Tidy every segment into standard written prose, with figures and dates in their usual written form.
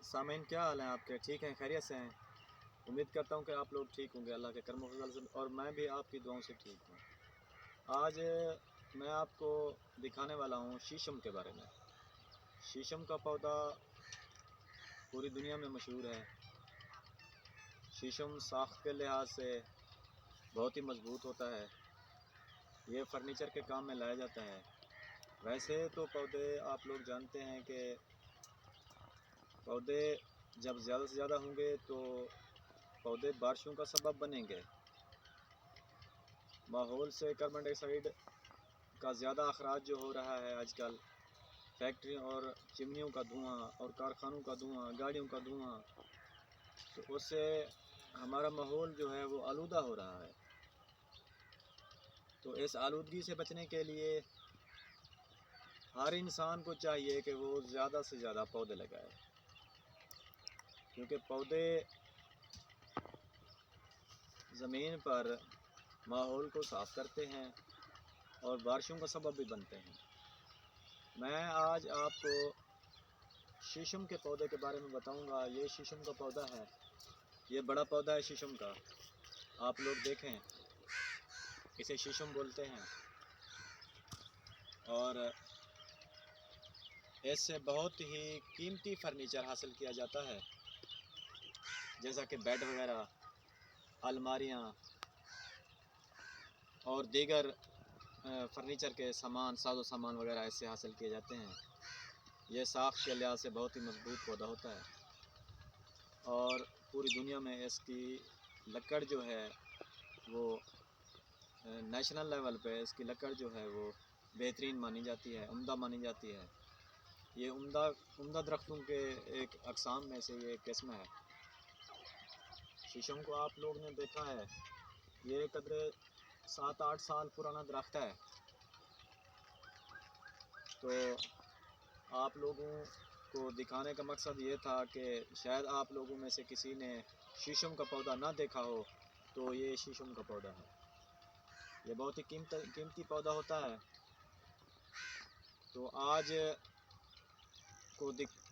سامعین کیا حال ہیں آپ کے؟ ٹھیک ہیں؟ خیریت سے ہیں؟ امید کرتا ہوں کہ آپ لوگ ٹھیک ہوں گے اللہ کے کرم و فضل سے، اور میں بھی آپ کی دعاؤں سے ٹھیک ہوں۔ آج میں آپ کو دکھانے والا ہوں شیشم کے بارے میں۔ شیشم کا پودا پوری دنیا میں مشہور ہے۔ شیشم ساخت کے لحاظ سے بہت ہی مضبوط ہوتا ہے۔ یہ فرنیچر کے کام میں لایا جاتا ہے۔ ویسے تو پودے آپ لوگ جانتے ہیں کہ پودے جب زیادہ سے زیادہ ہوں گے تو پودے بارشوں کا سبب بنیں گے۔ ماحول سے کاربن ڈائی آکسائڈ کا زیادہ اخراج جو ہو رہا ہے آج کل، فیکٹریوں اور چمنیوں کا دھواں اور کارخانوں کا دھواں، گاڑیوں کا دھواں، تو اس سے ہمارا ماحول جو ہے وہ آلودہ ہو رہا ہے۔ تو اس آلودگی سے بچنے کے لیے ہر انسان کو چاہیے کہ وہ زیادہ سے زیادہ پودے لگائے، کیونکہ پودے زمین پر ماحول کو صاف کرتے ہیں اور بارشوں کا سبب بھی بنتے ہیں۔ میں آج آپ کو شیشم کے پودے کے بارے میں بتاؤں گا۔ یہ شیشم کا پودا ہے، یہ بڑا پودا ہے شیشم کا، آپ لوگ دیکھیں، اسے شیشم بولتے ہیں، اور اس سے بہت ہی قیمتی فرنیچر حاصل کیا جاتا ہے، جیسا کہ بیڈ وغیرہ، الماریاں اور دیگر فرنیچر کے سامان، ساز و سامان وغیرہ اس سے حاصل کیے جاتے ہیں۔ یہ ساخت کے لحاظ سے بہت ہی مضبوط پودا ہوتا ہے، اور پوری دنیا میں اس کی لکڑ جو ہے وہ نیشنل لیول پہ اس کی لکڑ جو ہے وہ بہترین مانی جاتی ہے، عمدہ مانی جاتی ہے۔ یہ عمدہ درختوں کے ایک اقسام میں سے یہ ایک قسم ہے۔ شیشم کو آپ لوگ نے دیکھا ہے، یہ قدرے 7-8 سال پرانا درخت ہے۔ تو آپ لوگوں کو دکھانے کا مقصد یہ تھا کہ شاید آپ لوگوں میں سے کسی نے شیشم کا پودا نہ دیکھا ہو، تو یہ شیشم کا پودا ہے۔ یہ بہت ہی قیمتی پودا ہوتا ہے۔ تو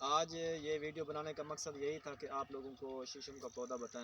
آج یہ ویڈیو بنانے کا مقصد یہی تھا کہ آپ لوگوں کو شیشم کا پودا بتائیں۔